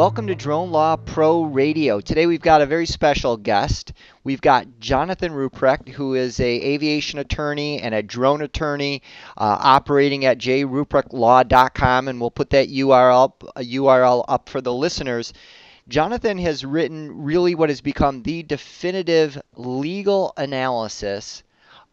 Welcome to DroneLaw.Pro Radio. Today we've got a very special guest. We've got Jonathan Rupprecht, who is an aviation attorney and a drone attorney operating at jrupprechtlaw.com, and we'll put that URL up for the listeners. Jonathan has written really what has become the definitive legal analysis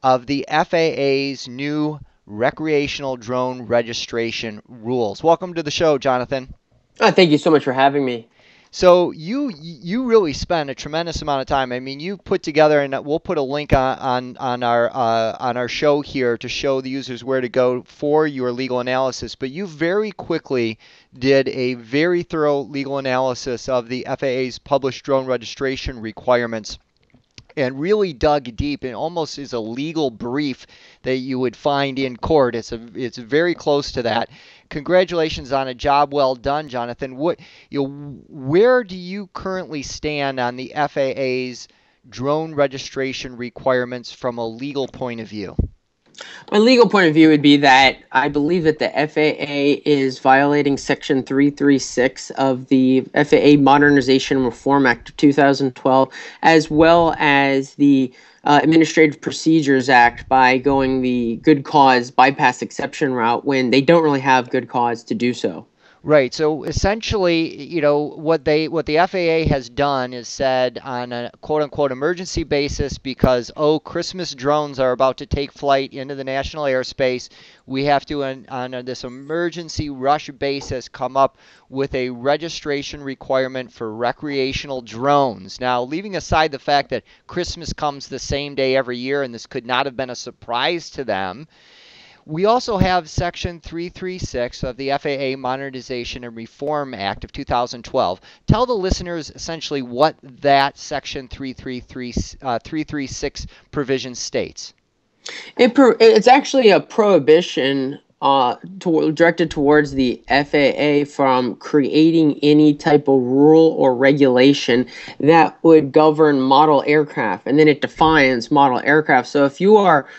of the FAA's new recreational drone registration rules. Welcome to the show, Jonathan. Thank you so much for having me. So you really spend a tremendous amount of time. I mean, you put together, and we'll put a link on our show here to show the users where to go for your legal analysis. But you very quickly did a very thorough legal analysis of the FAA's published drone registration requirements, and really dug deep, and almost is a legal brief that you would find in court. It's very close to that. Congratulations on a job well done, Jonathan. Where do you currently stand on the FAA's drone registration requirements from a legal point of view? My legal point of view would be that I believe that the FAA is violating Section 336 of the FAA Modernization Reform Act of 2012, as well as the Administrative Procedures Act, by going the good cause bypass exception route when they don't really have good cause to do so. Right. So essentially, what the FAA has done is said, on a quote-unquote emergency basis, because Christmas drones are about to take flight into the national airspace, we have to, on this emergency rush basis, come up with a registration requirement for recreational drones. Now, leaving aside the fact that Christmas comes the same day every year, and this could not have been a surprise to them, we also have Section 336 of the FAA Modernization and Reform Act of 2012. Tell the listeners essentially what that Section 336 provision states. It's actually a prohibition directed towards the FAA from creating any type of rule or regulation that would govern model aircraft, and then it defines model aircraft. So if your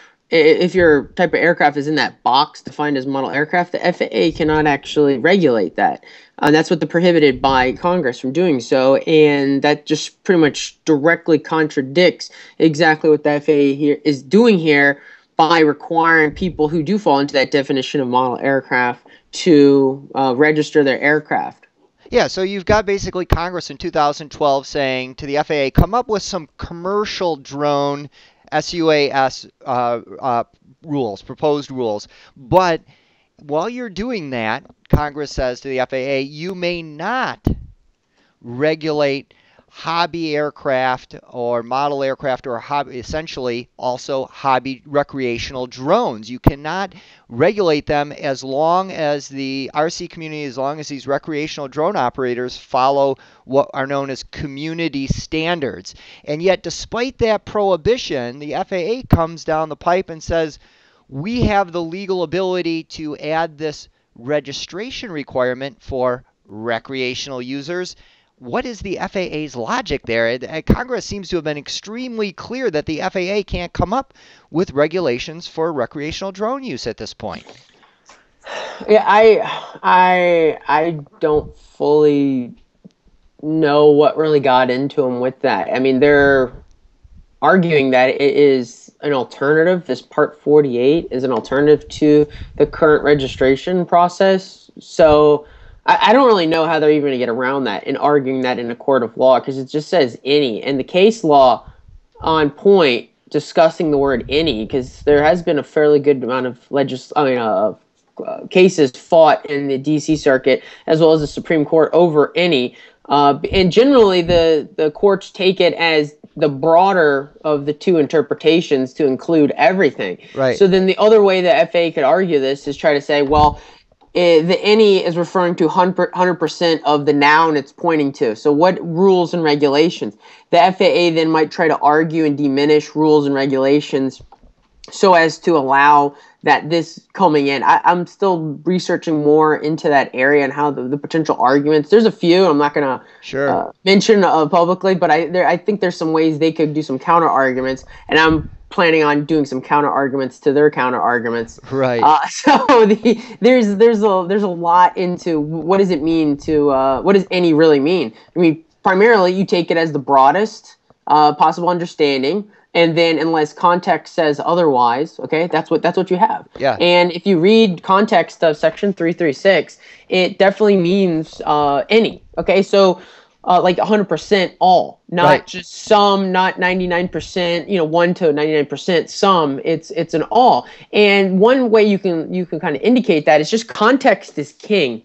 type of aircraft is in that box defined as model aircraft, the FAA cannot actually regulate that. That's what they're prohibited by Congress from doing so, and that just pretty much directly contradicts exactly what the FAA here is doing here by requiring people who do fall into that definition of model aircraft to register their aircraft. Yeah, so you've got basically Congress in 2012 saying to the FAA, come up with some commercial drone sUAS rules, proposed rules. But while you're doing that, Congress says to the FAA, you may not regulate hobby aircraft or model aircraft, or essentially also hobby recreational drones. You cannot regulate them as long as the RC community, as long as these recreational drone operators follow what are known as community standards. And yet, despite that prohibition, the FAA comes down the pipe and says, we have the legal ability to add this registration requirement for recreational users. What is the FAA's logic there? Congress seems to have been extremely clear that the FAA can't come up with regulations for recreational drone use at this point. Yeah, I don't fully know what really got into them with that. I mean, they're arguing that it is an alternative. This Part 48 is an alternative to the current registration process. So I don't really know how they're even going to get around that and arguing that in a court of law, because it just says any. And the case law on point discussing the word any, because there has been a fairly good amount of cases fought in the D.C. Circuit as well as the Supreme Court over any. And generally, the courts take it as the broader of the two interpretations to include everything. Right. So then the other way the FAA could argue this is try to say, well, the any is referring to 100% of the noun it's pointing to. So what rules and regulations? The FAA then might try to argue and diminish rules and regulations so as to allow that this coming in. I'm still researching more into that area and how the potential arguments. There's a few I'm not going to mention publicly, but I think there's some ways they could do some counter arguments, and I'm planning on doing some counter arguments to their counter arguments. Right. There's a lot into what does it mean to what does any really mean? I mean, primarily you take it as the broadest possible understanding, and then unless context says otherwise, okay, that's what you have. Yeah. And if you read context of Section 336, it definitely means any. Okay, so. Like 100% all, not just some, not 99%, 1 to 99%, some, it's an all. And one way you can kind of indicate that is just context is king.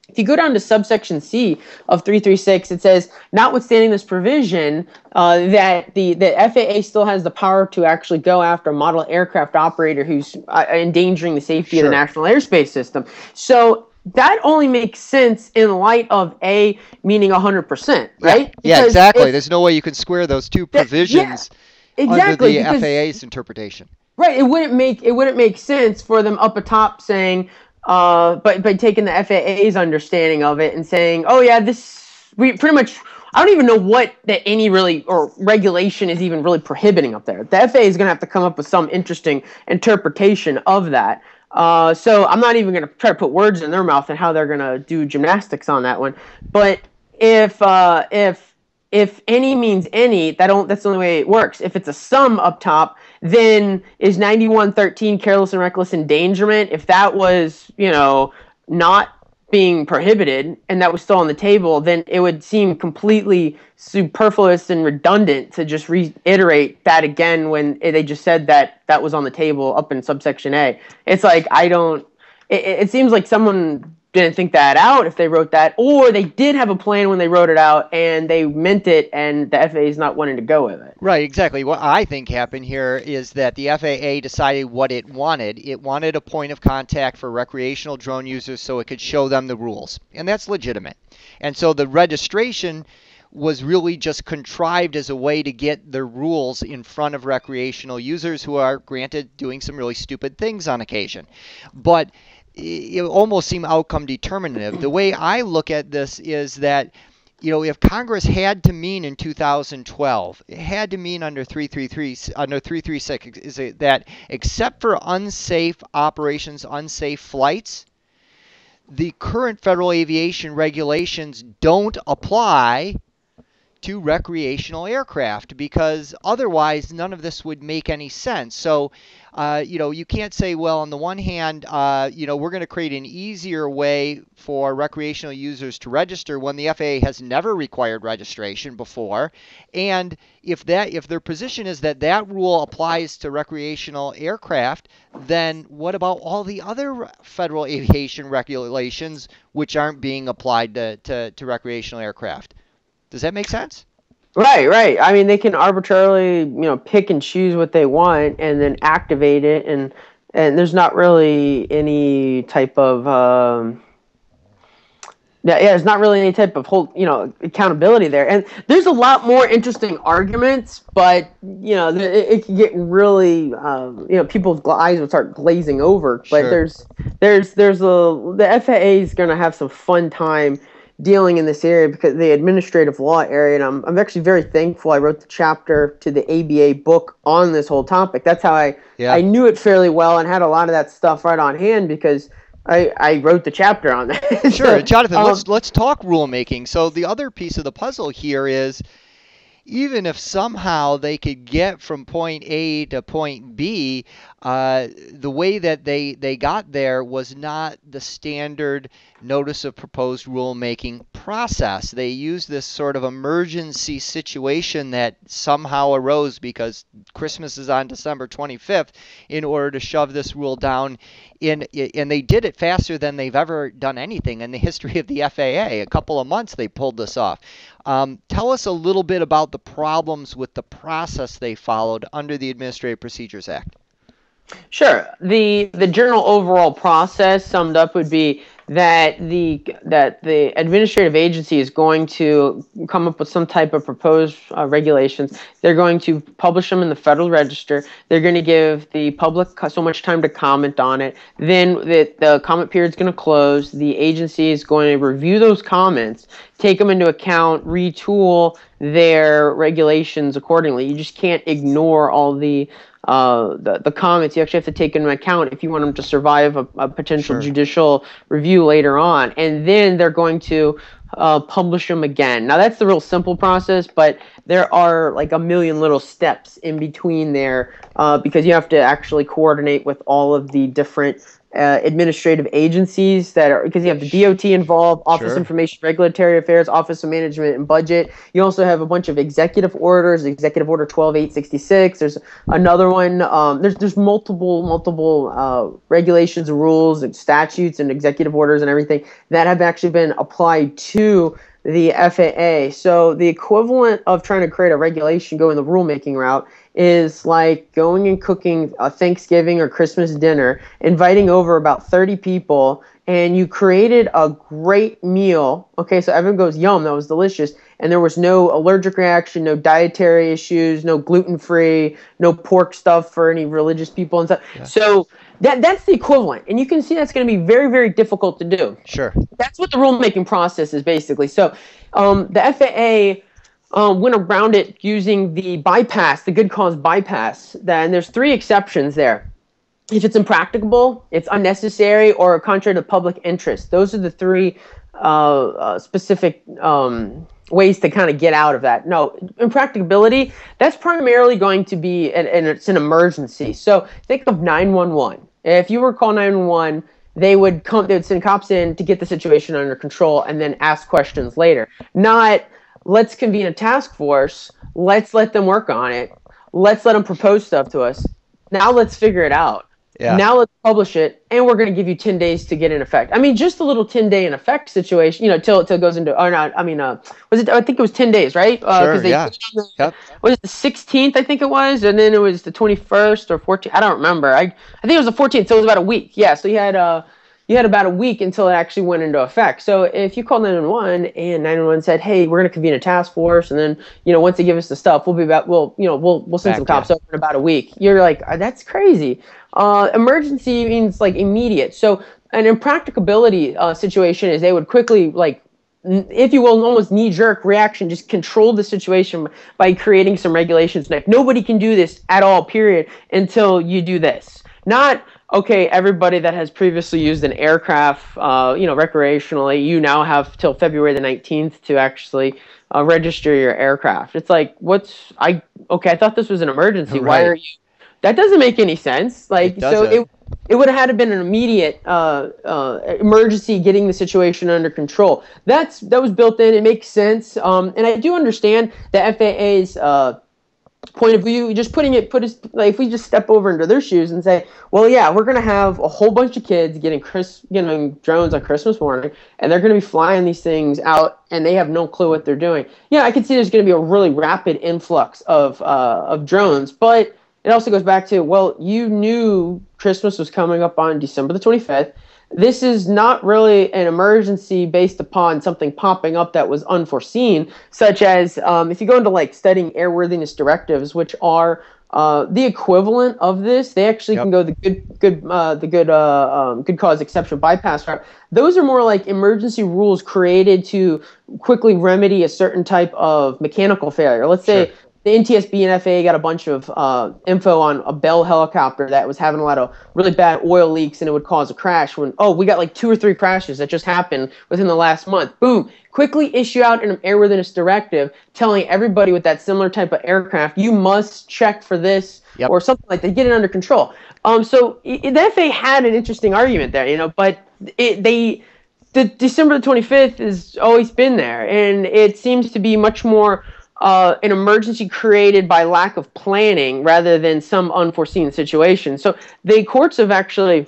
If you go down to subsection C of 336, it says, notwithstanding this provision, that the FAA still has the power to actually go after a model aircraft operator who's endangering the safety of the national airspace system. So that only makes sense in light of A meaning 100%, right? Yeah, exactly. There's no way you can square those two provisions under the FAA's interpretation. Right. It wouldn't make sense for them up atop saying, but by taking the FAA's understanding of it and saying, oh yeah, we pretty much. I don't even know what that any really or regulation is even really prohibiting up there. The FAA is going to have to come up with some interesting interpretation of that. So I'm not even going to try to put words in their mouth and how they're going to do gymnastics on that one. But if any means any, that's the only way it works. If it's a sum up top, then is 9113 careless and reckless endangerment? If that was, not being prohibited and that was still on the table, then it would seem completely superfluous and redundant to just reiterate that again when they just said that was on the table up in subsection A. It's like, it seems like someone didn't think that out if they wrote that, or they did have a plan when they wrote it out and they meant it and the FAA is not wanting to go with it. Right, exactly. What I think happened here is that the FAA decided what it wanted. It wanted a point of contact for recreational drone users so it could show them the rules, and that's legitimate. And so the registration was really just contrived as a way to get the rules in front of recreational users who are, granted, doing some really stupid things on occasion. But it almost seemed outcome determinative. The way I look at this is that, if Congress had to mean in 2012, it had to mean under 336, is that except for unsafe operations, unsafe flights, the current federal aviation regulations don't apply to recreational aircraft, because otherwise none of this would make any sense. So, you can't say, well, on the one hand, we're going to create an easier way for recreational users to register when the FAA has never required registration before. And if their position is that rule applies to recreational aircraft, then what about all the other federal aviation regulations which aren't being applied to recreational aircraft? Does that make sense? Right. I mean, they can arbitrarily, pick and choose what they want and then activate it, and there's not really any type of there's not really any type of whole, accountability there. And there's a lot more interesting arguments, but it can get really, people's eyes would start glazing over. But Sure. the FAA is going to have some fun time dealing in this area, because the administrative law area, and I'm actually very thankful I wrote the chapter to the ABA book on this whole topic. That's how I knew it fairly well and had a lot of that stuff right on hand, because I wrote the chapter on that. Sure, Jonathan, let's talk rulemaking. So the other piece of the puzzle here is, even if somehow they could get from point A to point B, the way that they got there was not the standard notice of proposed rulemaking process. They used this sort of emergency situation that somehow arose because Christmas is on December 25th in order to shove this rule down in, and they did it faster than they've ever done anything in the history of the FAA. A couple of months they pulled this off. Tell us a little bit about the problems with the process they followed under the Administrative Procedures Act. Sure. The general overall process summed up would be that the administrative agency is going to come up with some type of proposed regulations. They're going to publish them in the Federal Register. They're going to give the public so much time to comment on it. Then the comment period is going to close. The agency is going to review those comments, take them into account, retool their regulations accordingly. You just can't ignore all the comments. You actually have to take into account if you want them to survive a potential judicial review later on. And then they're going to publish them again. Now, that's the real simple process, but there are like a million little steps in between there because you have to actually coordinate with all of the different administrative agencies that are, because you have the DOT involved, Office of Information Regulatory Affairs, Office of Management and Budget. You also have a bunch of executive orders, Executive Order 12866. There's another one. There's multiple regulations and rules and statutes and executive orders and everything that have actually been applied to the FAA. So the equivalent of trying to create a regulation going the rulemaking route is like going and cooking a Thanksgiving or Christmas dinner, inviting over about 30 people, and you created a great meal. Okay, so everyone goes, yum, that was delicious. And there was no allergic reaction, no dietary issues, no gluten-free, no pork stuff for any religious people and stuff. Yeah. So that's the equivalent. And you can see that's going to be very, very difficult to do. Sure. That's what the rulemaking process is basically. So the FAA went around it using the bypass, the good cause bypass. And there's 3 exceptions there. If it's impracticable, it's unnecessary, or contrary to public interest. Those are the 3 specific ways to kind of get out of that. No, impracticability, that's primarily going to be, and it's an emergency. So think of 911. If you were to call 911, they would send cops in to get the situation under control and then ask questions later. Not, let's convene a task force, let's let them work on it, let's let them propose stuff to us. Now let's figure it out. Yeah. Now let's publish it, and we're going to give you 10 days to get in effect. I mean, just a little 10-day in effect situation, till it goes into, or not, I mean, was it, I think it was 10 days, right? Sure, yeah. Was it the 16th, I think it was, and then it was the 21st or 14th, I don't remember. I think it was the 14th, so it was about a week. Yeah, so you had about a week until it actually went into effect. So if you called 911 and 911 said, "Hey, we're going to convene a task force, and then once they give us the stuff, we'll send some cops over in about a week." You're like, that's crazy. Emergency means like immediate. So an impracticability situation is they would quickly, like, if you will, almost knee-jerk reaction, just control the situation by creating some regulations. Like, nobody can do this at all, period, until you do this. Not, okay, everybody that has previously used an aircraft, recreationally, you now have till February the 19th to actually register your aircraft. It's like, I thought this was an emergency. Right. Why are you? That doesn't make any sense. Like, it would have had to been an immediate emergency, getting the situation under control. That was built in. It makes sense. And I do understand the FAA's point of view. Just if we just step over into their shoes and say, well, yeah, we're going to have a whole bunch of kids getting drones on Christmas morning, and they're going to be flying these things out, and they have no clue what they're doing. Yeah, I can see there's going to be a really rapid influx of drones, but it also goes back to, well, you knew Christmas was coming up on December the 25th. This is not really an emergency based upon something popping up that was unforeseen, such as if you go into like studying airworthiness directives, which are the equivalent of this. They actually can go the good cause exception bypass route. Those are more like emergency rules created to quickly remedy a certain type of mechanical failure. Let's say the NTSB and FAA got a bunch of info on a Bell helicopter that was having a lot of really bad oil leaks, and it would cause a crash. We got like 2 or 3 crashes that just happened within the last month. Boom. Quickly issue out an airworthiness directive telling everybody with that similar type of aircraft, you must check for this or something like that. Get it under control. So the FAA had an interesting argument there, but the December the 25th has always been there, and it seems to be much more an emergency created by lack of planning rather than some unforeseen situation. So the courts have actually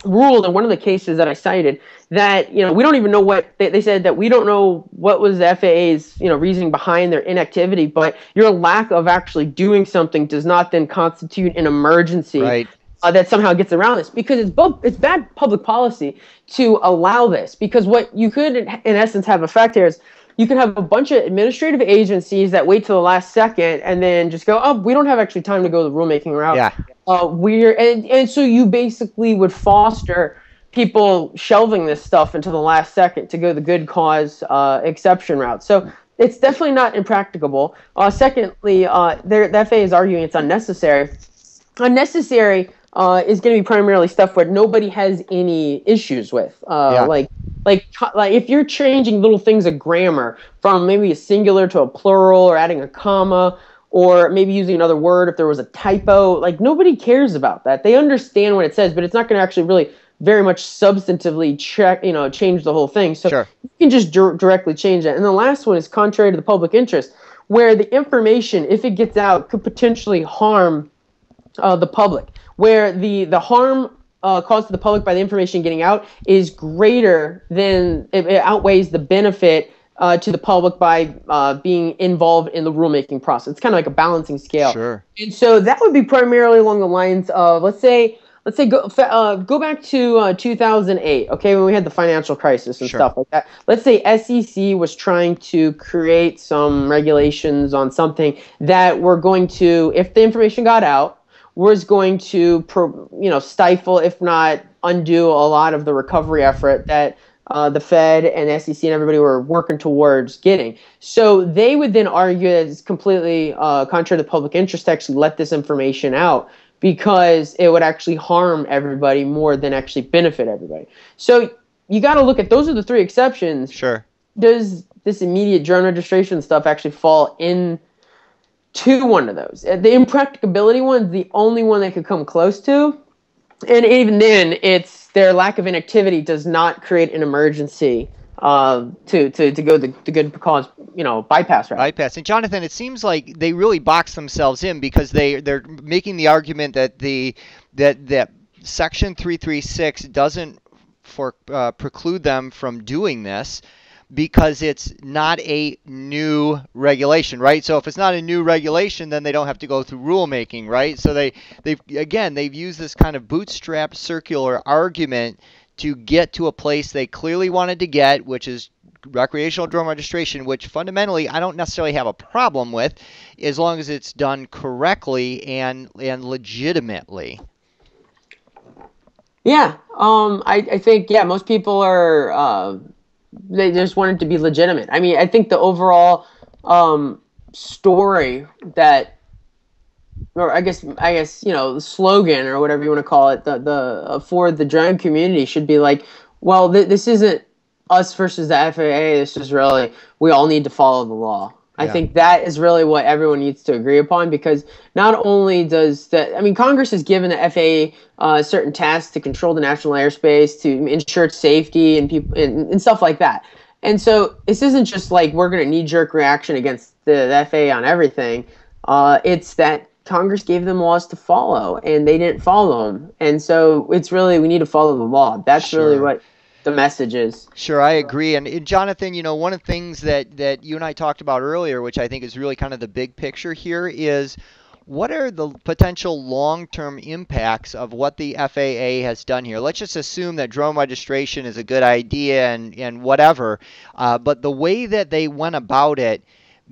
ruled in one of the cases that I cited that, we don't even know what they said, that we don't know what was the FAA's, reasoning behind their inactivity, but your lack of actually doing something does not then constitute an emergency. Right. That somehow gets around this, because it's bad public policy to allow this, because what you could in essence have effect here is you can have a bunch of administrative agencies that wait till the last second and then just go, oh, we don't have actually time to go the rulemaking route. Yeah. And so you basically would foster people shelving this stuff until the last second to go the good cause exception route. So it's definitely not impracticable. Secondly, the FAA is arguing it's unnecessary. Unnecessary is going to be primarily stuff where nobody has any issues with, Yeah. like if you're changing little things of grammar from maybe a singular to a plural, or adding a comma, or maybe using another word if there was a typo. Like, nobody cares about that. They understand what it says, but it's not going to actually really very much substantively change the whole thing. So Sure. you can just directly change that. And the last one is contrary to the public interest, where the information, if it gets out, could potentially harm the public, where the harm caused to the public by the information getting out is greater than it outweighs the benefit to the public by being involved in the rulemaking process. It's kind of like a balancing scale. Sure. And so that would be primarily along the lines of, let's say go back to 2008, okay, when we had the financial crisis and Sure. stuff like that. Let's say SEC was trying to create some regulations on something that were going to, if the information got out, was going to stifle, if not undo, a lot of the recovery effort that the Fed and the SEC and everybody were working towards getting. So they would then argue that it's completely contrary to the public interest to actually let this information out, because it would actually harm everybody more than actually benefit everybody. So you got to look at, those are the three exceptions. Sure. Does this immediate drone registration stuff actually fall in to one of those? The impracticability one is the only one they could come close to. And even then, it's their lack of inactivity does not create an emergency to go the good cause, bypass route. Bypass. And Jonathan, it seems like they really box themselves in, because they're making the argument that that Section 336 doesn't preclude them from doing this, because it's not a new regulation, right? So if it's not a new regulation, then they don't have to go through rulemaking, right? So they've used this kind of bootstrap circular argument to get to a place they clearly wanted to get, which is recreational drone registration, which fundamentally I don't necessarily have a problem with, as long as it's done correctly and legitimately. Yeah, I think, most people are they just want it to be legitimate. I mean, I think the overall story that, or I guess the slogan, or whatever you want to call it, the for the drone community should be like, well, this isn't us versus the FAA. This is really, we all need to follow the law. I think that is really what everyone needs to agree upon, because not only does Congress has given the FAA certain tasks to control the national airspace, to ensure safety and people and stuff like that. And so this isn't just like we're going to knee-jerk reaction against the FAA on everything. It's that Congress gave them laws to follow, and they didn't follow them. And so it's really, we need to follow the law. That's really what the message is. Sure, I agree. And Jonathan, one of the things that you and I talked about earlier, which I think is really kind of the big picture here, is what are the potential long-term impacts of what the FAA has done here? Let's just assume that drone registration is a good idea and whatever, but the way that they went about it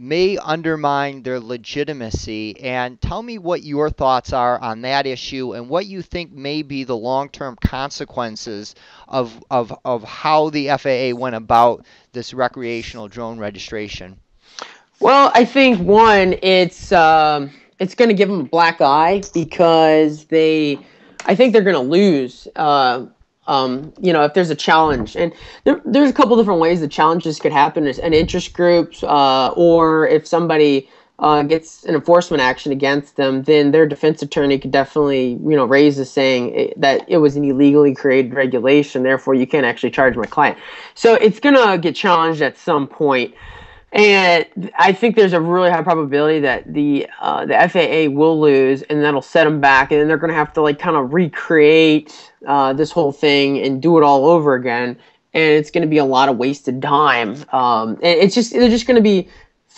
may undermine their legitimacy. And tell me what your thoughts are on that issue, and what you think may be the long-term consequences of how the FAA went about this recreational drone registration. Well, I think one, it's going to give them a black eye, because I think they're going to lose. If there's a challenge, and there's a couple different ways the challenges could happen, an interest groups, or if somebody gets an enforcement action against them, then their defense attorney could definitely, raise a saying that it was an illegally created regulation, therefore you can't actually charge my client. So it's going to get challenged at some point. And I think there's a really high probability that the FAA will lose, and that'll set them back, and then they're going to have to kind of recreate this whole thing and do it all over again, and it's going to be a lot of wasted time. And they're just going to be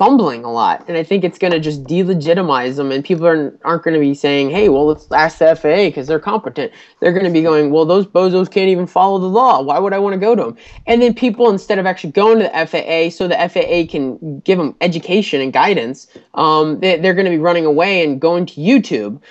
fumbling a lot, and I think it's going to just delegitimize them, and people aren't going to be saying, hey, well, let's ask the FAA because they're competent. They're going to be going, well, those bozos can't even follow the law. Why would I want to go to them? And then people, instead of actually going to the FAA so the FAA can give them education and guidance, they're going to be running away and going to YouTube,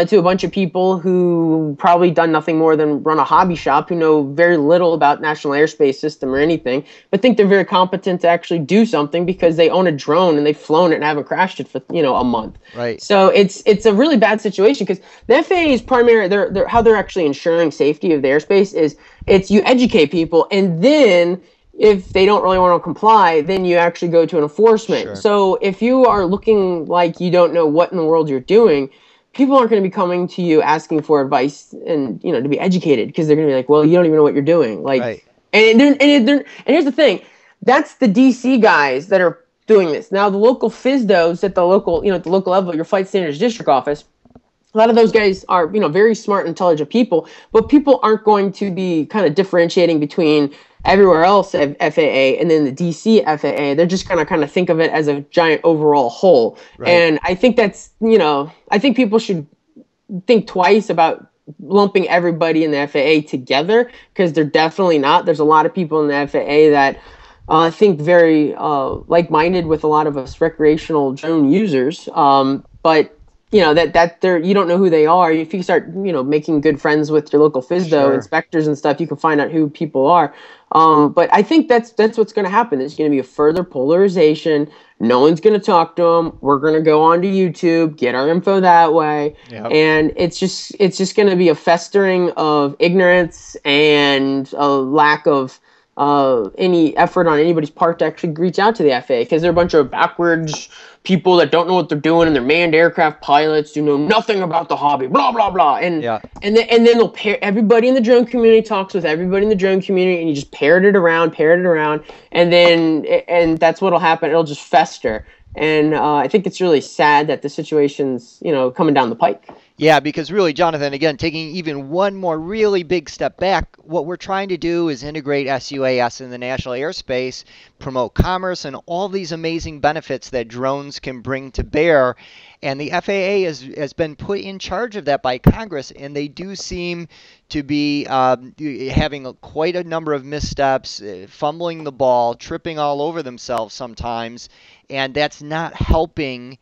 to a bunch of people who probably done nothing more than run a hobby shop, who know very little about National Airspace System or anything, but think they're very competent to actually do something because they own a drone and they've flown it and haven't crashed it for a month. Right. So it's a really bad situation, because the FAA is primary. How they're actually ensuring safety of the airspace is it's you educate people, and then if they don't really want to comply, then you actually go to an enforcement. Sure. So if you are looking like you don't know what in the world you're doing, people aren't going to be coming to you asking for advice and to be educated, because they're going to be like, well, you don't even know what you're doing. Like, right. and here's the thing, that's the DC guys that are doing this. Now the local FSDOs at the local at the local level, your Flight Standards District Office, a lot of those guys are very smart, intelligent people, but people aren't going to be kind of differentiating between everywhere else at FAA and then the DC FAA. They're just going to kind of think of it as a giant overall whole. Right. And I think that's, I think people should think twice about lumping everybody in the FAA together, because they're definitely not. There's a lot of people in the FAA that think very like-minded with a lot of us recreational drone users, but that they're, you don't know who they are. If you start making good friends with your local FSDO Sure. inspectors and stuff, you can find out who people are. But I think that's what's going to happen. There's going to be a further polarization. No one's going to talk to them. We're going to go onto YouTube, get our info that way. Yep. And it's just going to be a festering of ignorance and a lack of any effort on anybody's part to actually reach out to the FAA, because they're a bunch of backwards people that don't know what they're doing, and they're manned aircraft pilots who know nothing about the hobby, blah blah blah, and then they'll pair everybody in the drone community, talks with everybody in the drone community, and you just parrot it around, and that's what'll happen. It'll just fester, and I think it's really sad that the situation's coming down the pike. Yeah, because really, Jonathan, again, taking even one more really big step back, what we're trying to do is integrate sUAS in the national airspace, promote commerce, and all these amazing benefits that drones can bring to bear. And the FAA has been put in charge of that by Congress, and they do seem to be having quite a number of missteps, fumbling the ball, tripping all over themselves sometimes, and that's not helping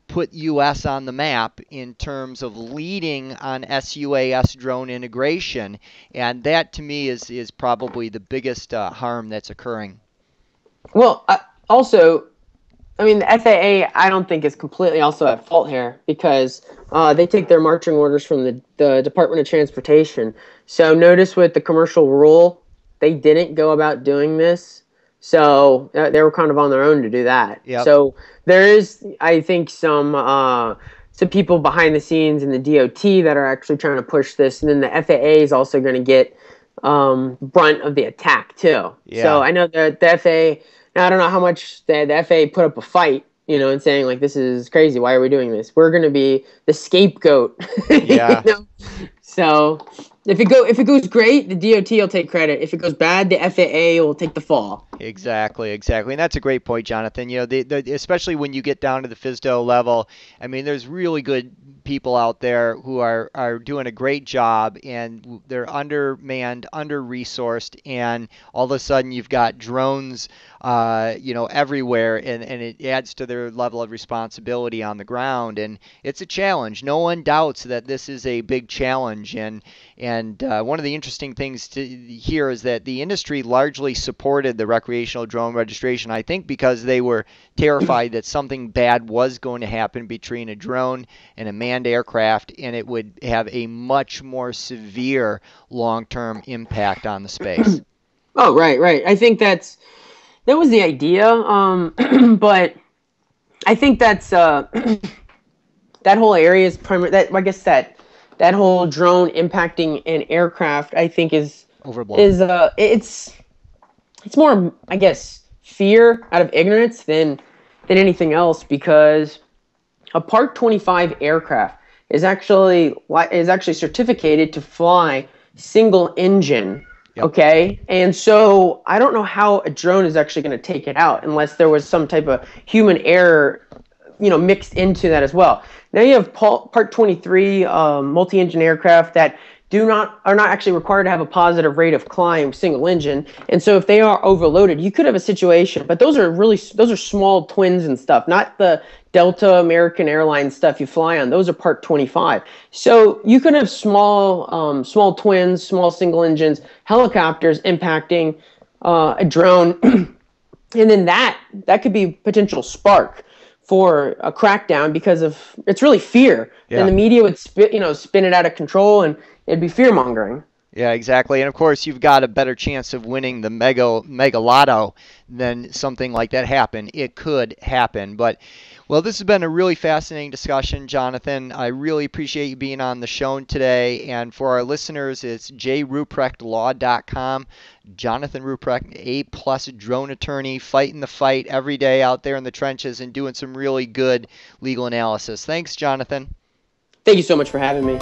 put U.S. on the map in terms of leading on sUAS drone integration, and that to me is probably the biggest harm that's occurring. Well, also, I mean, the FAA, I don't think is completely also at fault here, because they take their marching orders from the Department of Transportation. So notice with the commercial rule, they didn't go about doing this. So they were kind of on their own to do that. Yep. So there is, I think, some people behind the scenes in the DOT that are actually trying to push this, and then the FAA is also going to get brunt of the attack too. Yeah. So I know that the FAA. Now I don't know how much the FAA put up a fight, and saying like, this is crazy. Why are we doing this? We're going to be the scapegoat. Yeah. So. If it goes great, the DOT will take credit. If it goes bad, the FAA will take the fall. Exactly, and that's a great point, Jonathan. Especially when you get down to the FSDO level. I mean, there's really good people out there who are doing a great job, and they're undermanned, under-resourced, and all of a sudden you've got drones, everywhere, and it adds to their level of responsibility on the ground, and it's a challenge. No one doubts that this is a big challenge, and one of the interesting things to hear is that the industry largely supported the recreational drone registration, I think because they were terrified that something bad was going to happen between a drone and a manned aircraft, and it would have a much more severe long-term impact on the space. Oh, right. I think that was the idea, but I think that's that whole area is primary. That I guess that whole drone impacting an aircraft, I think, is overblown. It's more, I guess, fear out of ignorance than anything else, because a Part 25 aircraft is actually certificated to fly single engine Yep. Okay. And so I don't know how a drone is actually going to take it out unless there was some type of human error, mixed into that as well. Now you have Part 23 multi-engine aircraft that are not actually required to have a positive rate of climb single engine, and so if they are overloaded, you could have a situation. But those are small twins and stuff, not the Delta, American Airlines stuff you fly on. Those are Part 25. So you could have small twins, small single engines, helicopters impacting a drone, and then that could be potential spark for a crackdown because of it's really fear. Yeah. And the media would spin it out of control, and it'd be fear mongering. Yeah, exactly. And of course, you've got a better chance of winning the mega lotto than something like that happen. It could happen. But, well, this has been a really fascinating discussion, Jonathan. I really appreciate you being on the show today. And for our listeners, it's jrupprechtlaw.com. Jonathan Rupprecht, A+ drone attorney, fighting the fight every day out there in the trenches and doing some really good legal analysis. Thanks, Jonathan. Thank you so much for having me.